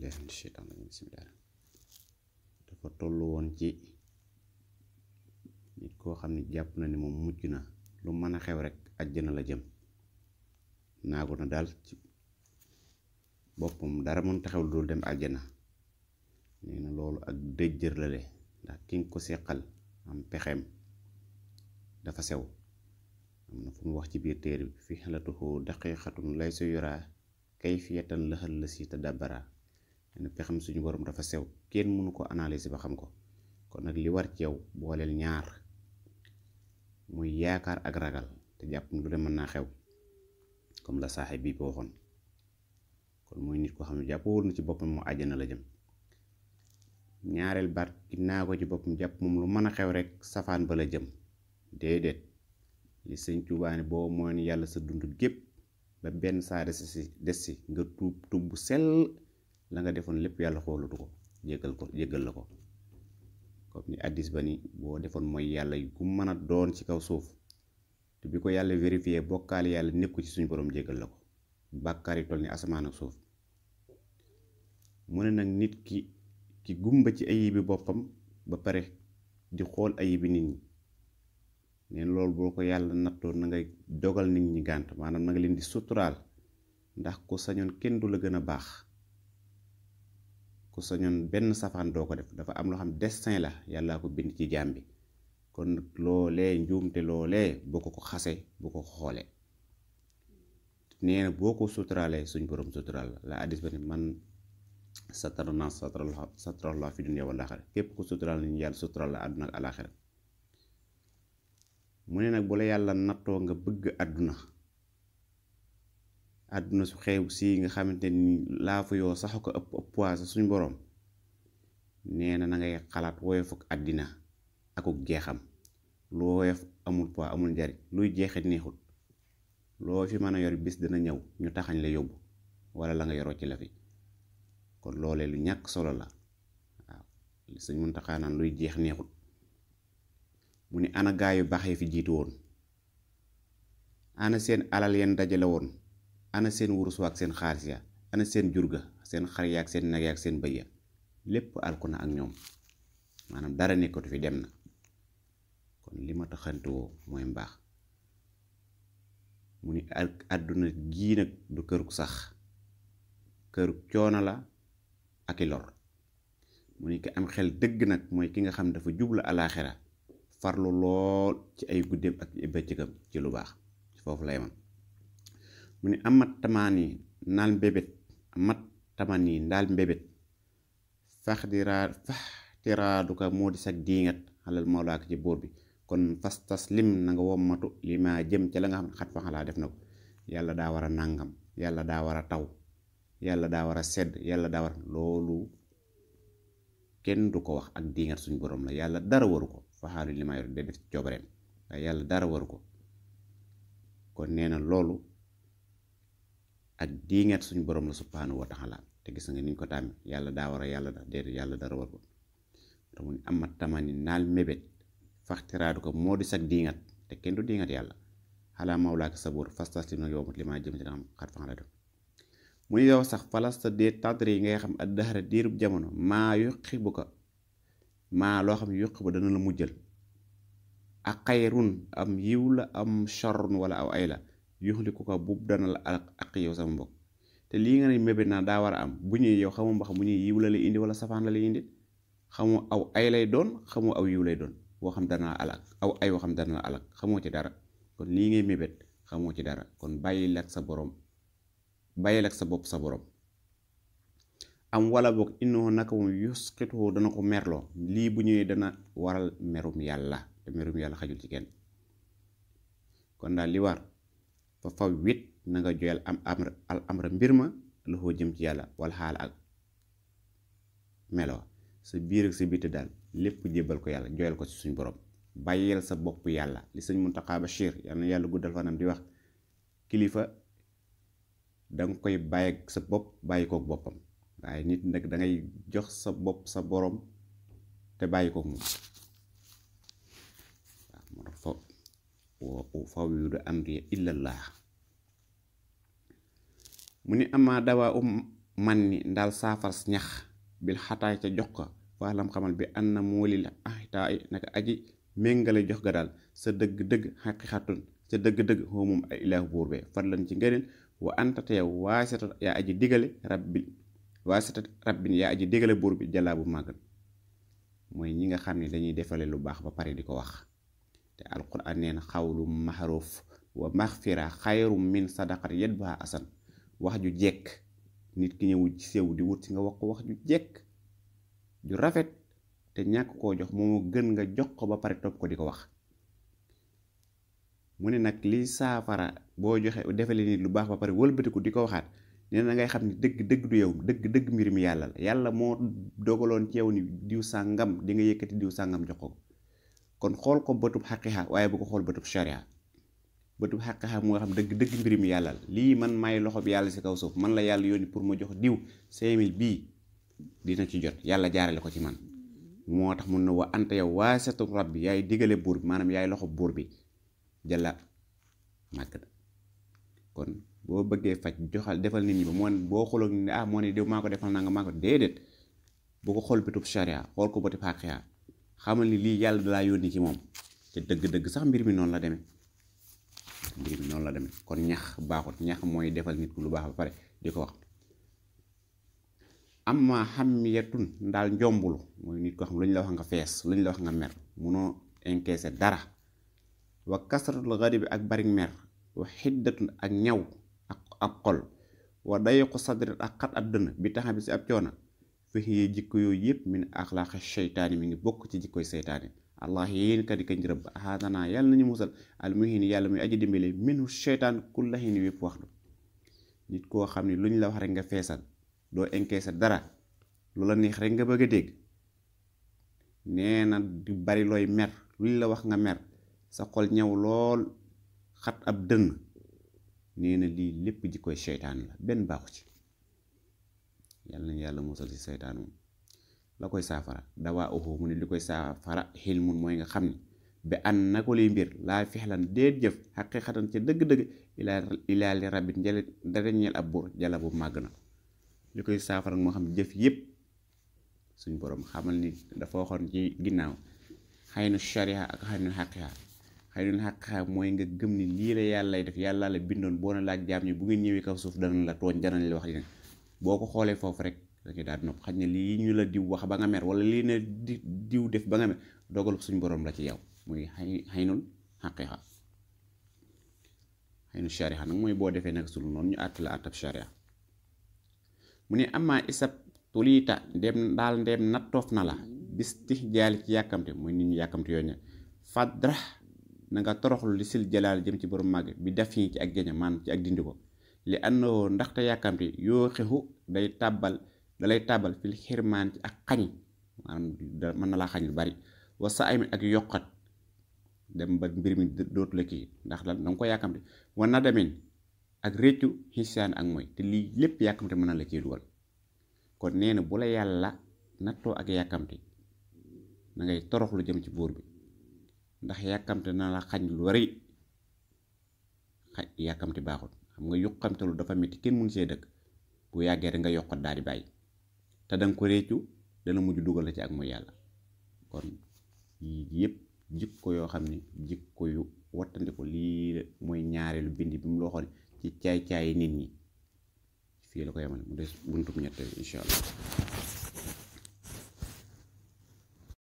billahi min shaytaan rajim bismillah dafa tollu woon ci nit koo xam ne jàpp na ni moom mucc na lu mën a xew rek àjjana la jëm naagu na daal ci boppam dara mën taxaw lu dul dem àjjana nee na loolu ak dëjjër la le ndax ki nga ko seqal am pexeem dafa sew am na fu mu wax ci biir téere bi fi xalatuhu daqiqatun lay su yoraa kayfiyatan lëxal la si tadabbara nee pexem suñu borom dafa sew kenn mënu ko analyser ba xam ko kon nag li war ci yow booleel ñaar muy yaakaar ak ragal te jàpp lu de mën naa xew comme la saaxe bii ko waxoon kon mooy nit koo xam ne jàpp wóor na ci boppam mu àjjana la jëm ñaareel baat ginnaaw ko ci boppam jàpp moom lu mën a xew rek safaan ba la jëm déedéet li sëñ Tuubaa ne boo mooy ni yàlla sa dund gépp ba benn saa des si nga tuub bu sell la nga defoon lépp yàlla xoolatu ko jéggal la ko comme ni addis ba ni boo defoon mooy yàlla gu mën a doon ci kaw suuf te bi ko yàlla vérifié bokkaale yàlla nekku ci suñu borom jéggal la ko bàkkaar yi toll ni asamaan ak suuf mu ne nag nit ki gumba ci ayibi boppam ba pare di xool ayibi nit ñi neen loolu boo ko yàlla nattoo na ngay dogal nit ñi gànt maanaam na nga leen di suturaal ndax ku sañoon kenn du la gën a baax ku sañoon benn safaan doo ko def dafa am loo xam destin la yàllaa ko bind ci jaam bi kon loolee njuumte loolee boo ko xasee boo ko xoolee nee na boo ko suturaalee suñ borom suturaal la addis ba ni man satarna satarallah fi dunya wal aaxira képp ku suturaal nit ñi yàlla suturaal la àdduna ak alaaxira mu ne nag bu la yàlla nattoo nga bëgg àdduna su xew si nga xamante ni laafu yoo sax ko ëpp poids suñ boroom nee na ngay xalaat woyofuk àddina akuk jeexam lu woyof amul poids amul njariñ luy jeexit neexut loo fi mën a yor bis dina ñëw ñu taxañ la yóbbu wala la nga yoroo ci la fi kon loolee lu ñàkk solo la waaw Sëñ Muntaxaa naan luy jeex neexut mu ni ana gaa yu baax yi fi jiitu woon ana seen alal yeen dajale woon ana seen wurus waak seen xaalis ya ana seen jurga seen xar yaak seen nag yaak seen bëy ya lépp alku na ak ñoom maanaam dara nekkatu fi dem na kon li ma taxante woo mooy mbaax mu ni àdduna gii nag du kërug sax kërug coono la ak i lor mu ni ki am xel dëgg nag mooy ki nga xam dafa jublu alaaxira farlu lool ci ay guddeem ak bëccëgam ci lu baax foofu lay man mu ni amat tamaan yi naal mbébét amat tamaan yi ndaal mbébét faxtiraaduka moo di sag diingat xalal mawlaak ci buur bi kon fas taslim na nga wommatu li ma jëm ca la nga xam ne xat fa xalaa def na ko yàlla daa war a nàngam yàlla daa war a taw yàlla daa war a sedd yàlla daa war loolu kenn du ko wax ak diingat suñ borom la yàlla dara waru ko faxaalu li ma yor de def coobareem waaye yàlla dara waru ko kon nee na loolu ak diingat suñ borom la subhaanahu wa taala te gis nga niñ ko tàmmi yàlla daa war a yàlla da déedéet yàlla dara war ko te mu amat tamani naal mébét faxtiraadu ko moo di sag diingat te kenn du diingat yàlla xalaa mawlaaka sa buur fastaslim nag yow mat li maa jëm ci nga xam xat fa la def mu ni yow sax falasta dee tàddare yi ngay xam ak daxara diirub jamono maa yuqi bu ko maa loo xam yuqi bu dana la mujjal ak xayrun am yiw la am charrun wala aw ay la yuxli ku ko bub dana la ak yow sama mbokk te lii nga ne mébét naa daa war a am bu ñuy yow xamoo mba xam bu ñuy yiw la lay indi wala safaan la lay indi xamoo aw ay lay doon xamoo aw yiw lay doon boo xam dana la alak aw ay woo xam dana la alak xamoo ci dara kon lii ngay mébét xamoo ci dara kon bàyyil ak sa borom bàyyil ak sa bopp sa borom am wala boog innoo naka moom yusqitu dana ko merloo lii bu ñëwee dana waral merum yàlla te merum yàlla xajul ci kenn kon daal li war fa faw wit na nga joyal al amra mbir ma la xoo jëm ci yàlla wala xaala ak melo sa biir ak sa biti daal lépp jébbal ko yàlla joyal ko ci suñ borom bàyyil sa bopp yàlla li sëñ Muntaxa Bachir yal na yàlla guddal fanam di wax kilifa danga koy bàyyi ak sa bopp bàyyi kook boppam waaye nit nag dangay jox sa bopp sa borom te bàyyi kook moom waaw moo tax fawwidu amri illallah mu ni amaa dawaa man ni ndaal saafars ñax bil xataay ca jox ko faalam xamal bi an na moolil ahitaay naka aji méngale jox ga daal sa dëgg-dëgg xaqiqatun sa dëgg-dëgg xoo moom ay ilaahu buur be fadlan ci ngëneel wa anta teew waasita yaa aji digale rabbin yaa aji digale buur bi jalaa bu màggan mooy ñi nga xam ne dañuy defale lu baax ba pare di ko wax te alquran nee na xawlu maxruuf wa maxfira xayrum min sadaqat yatbaa asan wax ju jekk nit ki ñëw ci sew di wut si nga wax ko wax ju jekk ju rafet te ñàkk koo jox moo gën nga jox ko ba pare topp ko di ko wax mu ne nag liy saafara boo joxe defale nit lu baax ba pare wëlbatiku di ko waxaat nee na ngay xam ni dëgg du yow dëgg mbir mi yàlla la yàlla moo dogaloon ci yow ni diw sàngam di nga yëkkati diw sàngam jox ko kon xool ko bëtub xaqiqa waaye bu ko xool bëtub sharia bëtub xaqiqa moo xam dëgg mbir mi yàlla la lii man maay loxo bi yàlla si kaw suuf man la yàlla yónni pour ma jox diw 5000 bii dina ci jot yàlla jaarale ko ci man moo tax mun na wa anta yow waasatu rabbi yaay digale buur bi maanaam yaay loxo buur bi jalla màgg na kon boo bëggee faj joxal defal nit ñi ba boo xooloog ni moo ne diw maa ko defal nanga maa ko déedéet bu ko xool bëtub sharia xool ko bëtub xaqiqa xamal ni lii yàlla dalaa yónni ci moom te dëgg sax mbir mi noonu la demee kon ñax baaxut ñax mooy defal nit ku lu baax ba pare di ko wax amma xamiyatun ndaal njombulu mooy nit ko xam lu ñu la wax nga fees lu ñu la wax nga mer munoo encaisser dara wa kasratul ghadabi ak bari mer wa xiddatun ak ñaw ak ab xol wa dayiqu sadri ak xat ab dënn bi taxa bi si ab coona fexiyee jikko yooyu yëpp min axlaaqi seytaani mi ngi bokk ci jikkoy seytaani allah yéen kat di kañ rëbb xaatanaa yàlla nañu musal almuhini yàlla muy aji dimbale minhu seytaan kullahin wépp waxtu nit koo xam ne lu ñu la wax rek nga feesal doo encaisser dara lu la neex rek nga bëgg a dégg nee na di bari looy mer lu ñu la wax nga mer sa xol ñaw lool xat ab dënn nee na lii lépp jikkoy seytaan la benn baaxu ci yàlla nañu yàlla musal ci seytaan moom la koy saafara dawaa uxu mu ne li koy saafara xilmun mooy nga xam ne ba an na ko liy mbir laa fixlan déet jëf xaqiqatan ca dëgg-dëgg ilaa li rabbit njële dara ñeel ab buur jala bu màgg na li koy saafara moo xam jëf yépp suñ borom xamal ni dafa waxoon ci ginnaaw xaynu sharia ak xaynu xaqiqa xaynu xaqiqa mooy nga gëm ni lii la yàlla lay def yàlla la bindoon boo na laaj jaam ñi bu ngeen ñëwee kaw suuf danañ la tooñ danañ la wax dina boo ko xoolee foofu rek dañu daal di nopp xaj na lii ñu la diw wax ba nga mer wala lii ne diw def ba nga mer dogal suñ borom la ci yow muy xaynul xaqiqa xaynu sharia nag mooy boo defee nag sul noonu ñu àtt la àttab sharia mu ne amaa isab tuliita ndem nattoof na la bis tix jaali ci yàkkamte mooy nit ñu yàkkamte yooyu ne fadra na nga toroxlu li sil jalaal jëm ci borom màgg bi daf yi ci ak géña maanaam ci ak dindi ko li àndoo ndaxte yàkkamte yoo xexu dalay tàbbal fil xirmaan ci ak xañ maanaam mën na laa xañ lu bari wa sa ay ak yokkat dem ba mbir mi dootu la kii ndax lan danga ko yàkkamte wa na demin ak réccu xisaan ak mooy te lii lépp yàkkamte mën na la cee dugal kon nee na bu la yàlla nattoo ak yàkkamte na ngay torox lu jëm ci buur bi ndax yàkkamte na la xañ lu bari yàkkamte baaxul xam nga yuqamte lu dafa metti kenn mun see dëkk bu yàggee rek nga yokkat daal di bàyyi te danga ko réccu dana mujj dugal la ci ak mooy yàlla kon yii yëpp jikko yoo xam ne jikko yu wattandi ko lii mooy ñaareelu bind bi mu loo xool ci caay-caayi nit ñi fii la ko yemale mu des buntum ñetteel incha allah